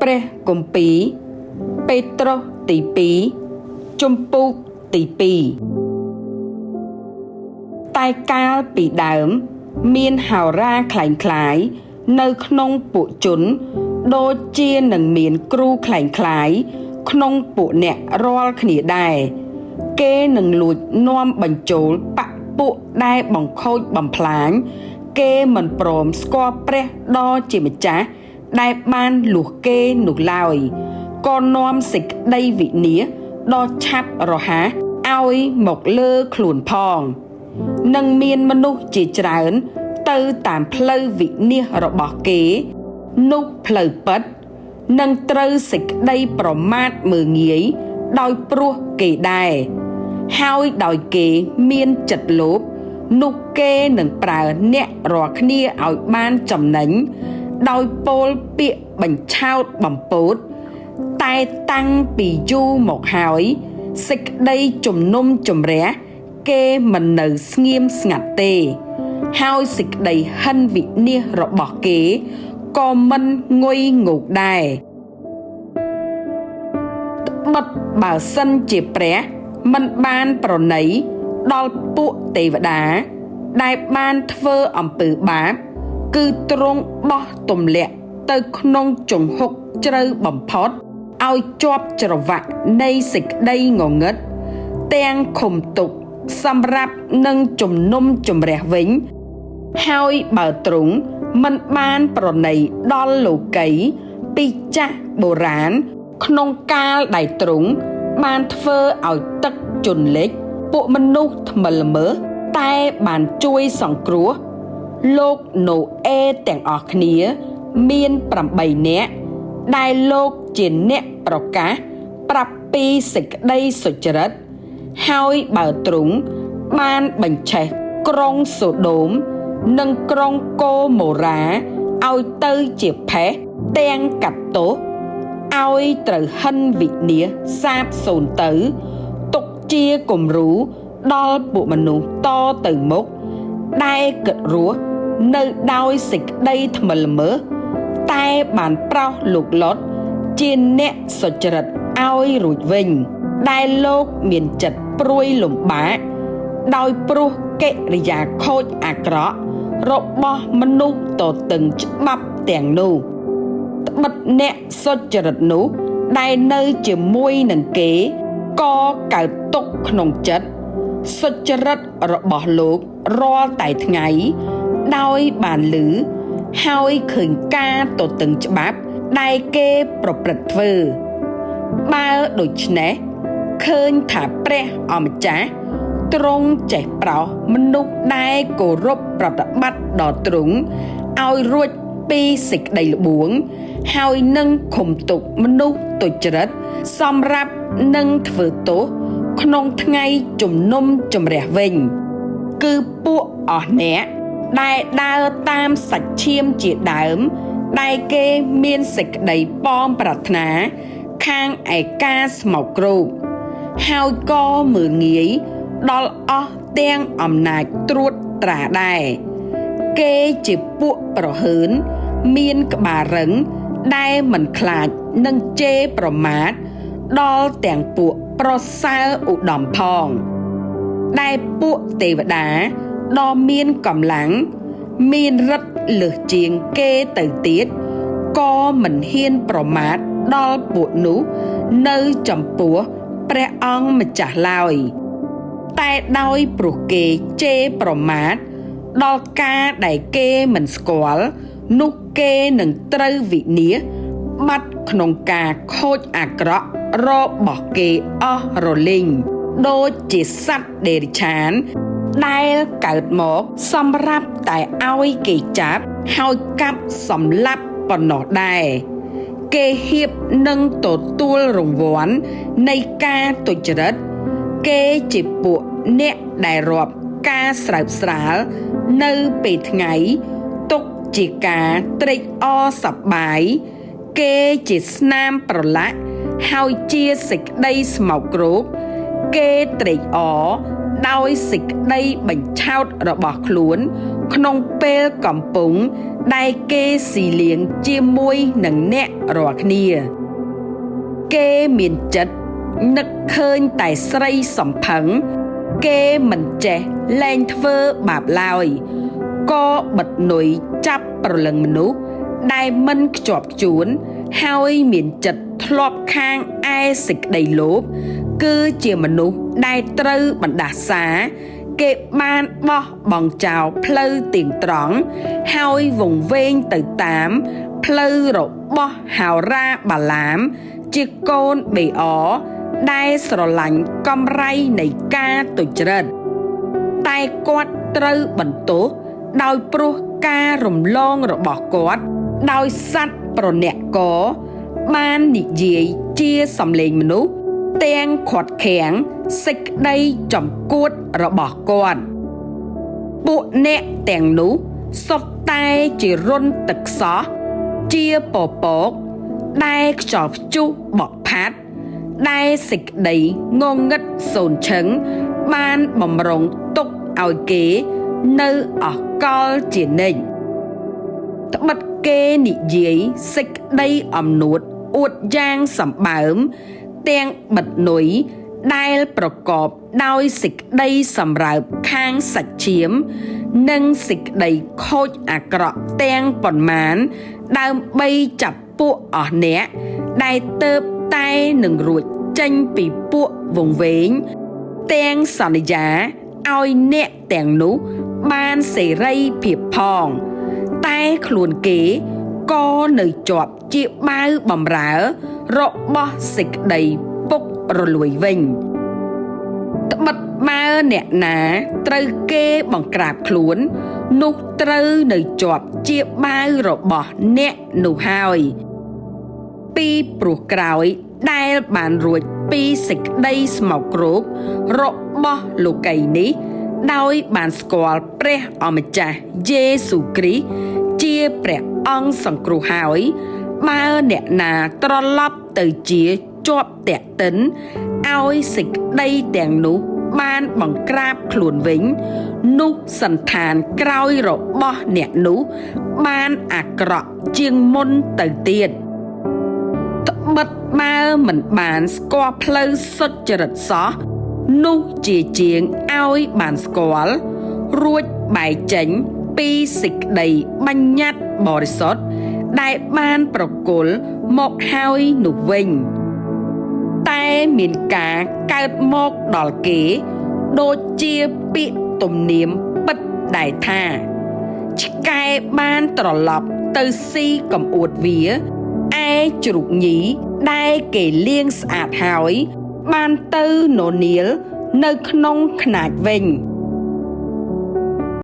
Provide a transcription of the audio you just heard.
ព្រះគម្ពីរពេត្រុសទី2ជំពូកទី2តែកាលពីដើមមានហោរាคล้ายៗនៅក្នុងពួកជនដូចជានឹងមានគ្រូคล้ายៗក្នុងពួកអ្នករាល់គ្នាដែរគេនឹងលួចនាំបញ្ចូលបព្វពួកដែលបង្ខូចបំផ្លាញគេមិនព្រមស្គាល់ព្រះដ៏ជាម្ចាស់ដែលបានលួសគេនោះឡើយក៏នាំសេចក្តីវិនាសដ៏ឆាប់រហ័សឲ្យមកលើខ្លួនផងនឹងមានមនុស្សជាច្រើនទៅតាមផ្លូវវិនាសរបស់គេនោះផ្លូវពិតនឹងត្រូវសេចក្តីប្រមាថមើលងាយដោយព្រោះគេដែរហើយដោយគេមានចិត្តលោភនោះគេនឹងប្រើអ្នករាល់គ្នាឲ្យបានចំណេញដោយពោលពាក្យបញ្ឆោតបំពោតតែតាំងពីយូរមកហើយសេចក្តីជំនុំជម្រះគេមិននៅស្ងៀមស្ងាត់ទេហើយសេចក្តីហិនវិនាសរបស់គេក៏មិនងុយងូកដែរត្បិតបើសិនជាព្រះមិនបានប្រណីដល់ពួកទេវតាដែលបានធ្វើអំពើបាបគឺទ្រង់បោះទម្លាក់ទៅក្នុងជង្ហុកជ្រៅបំផុតឲ្យជាប់ច្រវាក់នៃសេចក្តីងងឹតទាំងឃុំទុកសម្រាប់នឹងជំនុំជម្រះវិញហើយបើទ្រង់មិនបានប្រណីដល់លោកីពីចាស់បុរាណក្នុងកាលដែលទ្រង់បានធ្វើឲ្យទឹកជន់លិចពួកមនុស្សថ្មិលល្មើសតែបានជួយសង្គ្រោះលោកណូអេទាំងអស់គ្នាមាន8នាក់ដែលលោកជាអ្នកប្រកាសប្រាប់ពីសេចក្តីសុចរិតហើយបើទ្រង់បានបញ្ឆេះក្រុងសូដូមនិងក្រុងកូម៉ូរ៉ាឲ្យទៅជាផេះទាំងកាត់ទោសឲ្យត្រូវហិនវិនាសសាបសូន្យទៅទុកជាគំរូដល់ពួកមនុស្សតទៅមុខដែលគិតរស់នៅដោយសេចក្តីថ្មិលល្មើសតែបានប្រោសលោកលុតជាអ្នកសុចរិតឲ្យរួចវិញដែលលោកមានចិត្តព្រួយលំបាកដោយព្រោះកិរិយាខូចអាក្រក់របស់មនុស្សទទឹងច្បាប់ទាំងនោះត្បិតអ្នកសុចរិតនោះដែលនៅជាមួយនឹងគេក៏កើតទុក្ខក្នុងចិត្តសុចរិតរបស់លោករាល់តែថ្ងៃដោយបានឮហើយឃើញការទទឹងច្បាប់ដែលគេប្រព្រឹត្តធ្វើបើដូច្នេះឃើញថាព្រះអម្ចាស់ទ្រង់ចេះប្រោសមនុស្សដែលគោរពប្រតិបត្តិដល់ទ្រង់ឲ្យរួចពីសេចក្តីល្បួងហើយនឹងឃុំទុកមនុស្សទុច្ចរិតសម្រាប់នឹងធ្វើទោសក្នុងថ្ងៃជំនុំជម្រះវិញគឺពួកអស់អ្នកដែលដើរតាមសាច់ឈាមជាដើមដែលគេមានសេចក្តីប៉ងប្រាថ្នាខាងឯការស្មោកគ្រោកហើយក៏មើលងាយដល់អស់ទាំងអំណាចត្រួតត្រាដែរគេជាពួកប្រហើនមានក្បាលរឹងដែលមិនខ្លាចនឹងជេរប្រមាថដល់ទាំងពួកប្រសើរឧត្តមផងដែលពួកទេវតាដ៏មានកម្លាំងមានឫទ្ធិលើសជាងគេទៅទៀតក៏មិនហ៊ានប្រមាថដល់ពួកនោះនៅចំពោះព្រះអង្គម្ចាស់ឡើយតែដោយព្រោះគេជេរប្រមាថដល់ការដែលគេមិនស្គាល់នោះគេនឹងត្រូវវិនាសបាត់ក្នុងការខូចអាក្រក់របស់គេអស់រលីងដូចជាសត្វដេរិឆានដែលកើតមកសម្រាប់តែឲ្យគេចាប់ហើយកាប់សម្លាប់ប៉ុណ្ណោះដែរគេហៀបនឹងទទួលរង្វាន់នៃការទុច្ចរិតគេជាពួកអ្នកដែលរាប់ការស្រោបស្រាលនៅពេលថ្ងៃទុកជាការត្រេកអរសប្បាយគេជាស្នាមប្រឡាក់ហើយជាសេចក្តីស្មោកគ្រោកគេត្រេកអរ ដោយសេចក្តីបញ្ឆោតរបស់ខ្លួនក្នុងពេលកំពុងដែលគេស៊ីលៀងជាមួយនឹងអ្នករាល់គ្នាគេមានចិត្តនឹកឃើញតែស្រីសំផឹងគេមិនចេះលែងធ្វើបាបឡើយក៏បិទនុយចាប់ប្រលឹងមនុស្សដែលមិនខ្ជាប់ខ្ជួនហើយមានចិត្តធ្លាប់ខាងឯសេចក្តីលោភគឺជាមនុស្សដែលត្រូវបណ្ដាសាគេបានបោះបង់ចោលផ្លូវទៀងត្រង់ហើយវង្វេងទៅតាមផ្លូវរបស់ហោរាបាឡាមជាកូនបេអដែលស្រឡាញ់កម្រៃនៃការទុច្ចរិតតែគាត់ត្រូវបន្ទោសដោយព្រោះការរំលងរបស់គាត់ដោយសត្វប្រញាក់កបាននិយាយជាសំឡេងមនុស្សទាំងខាត់ខាំងសេចក្តីចំគួតរបស់គាត់ពួកអ្នកទាំងនោះសុទ្ធតែជារុនទឹកខ្សោះជាពពកដែលខ្យល់ព្យុះបក់ផាត់ដែលសេចក្តីងងឹតសូនឈឹងបានបំរុងទុកឲ្យគេនៅអកលជានិច្ចត្បិតគេនិយាយសេចក្តីអំនួតអួតយ៉ាងសម្បើមទាំងបិទនុយដែលប្រកបដោយសេចក្តីសម្រើបខាងសាច់ឈាមនិងសេចក្តីខូចអាក្រក់ទាំងប៉ុន្មានដើម្បីចាប់ពួកអស់អ្នកដែលទៅតែនឹងរួចចេញពីពួកវង្វេងទាំងសន្យាឲ្យអ្នកទាំងនោះបានសេរីភាពផងតែខ្លួនគេក៏នៅជាប់ជាបាវបំរើរបស់សេចក្តីពុករលួយវិញត្បិតបើអ្នកណាត្រូវគេបង្ក្រាបខ្លួននោះត្រូវនៅជាប់ជាបាវរបស់អ្នកនោះហើយពីព្រោះក្រោយដែលបានរួចពីសេចក្តីស្មោកគ្រោករបស់លោកីនេះដោយបានស្គាល់ព្រះអម្ចាស់យេស៊ូវគ្រីស្ទជាព្រះអង្គសង្គ្រោះហើយបើអ្នកណាត្រឡប់ទៅជាជាប់តាក់ទិនឲ្យសេចក្តីទាំងនោះបានបង្ក្រាបខ្លួនវិញនោះសន្តានក្រោយរបស់អ្នកនោះបានអាក្រក់ជាងមុនទៅទៀតត្បិតបើមិនបានស្គាល់ផ្លូវសុចរិតសោះនោះជាជាងឲ្យបានស្គាល់រួចបែកចេញពីសេចក្តីបញ្ញត្តិបរិសុទ្ធដែលបានប្រគល់មកហើយនោះវិញតែមានការកើតមកដល់គេដូចជាពាក្យទំនៀមពិតដែលថាឆ្កែបានត្រឡប់ទៅស៊ីកំអួតវាឯជ្រូកញីដែលគេលាងស្អាតហើយបានទៅននៀលនៅក្នុងខ្នាចវិញ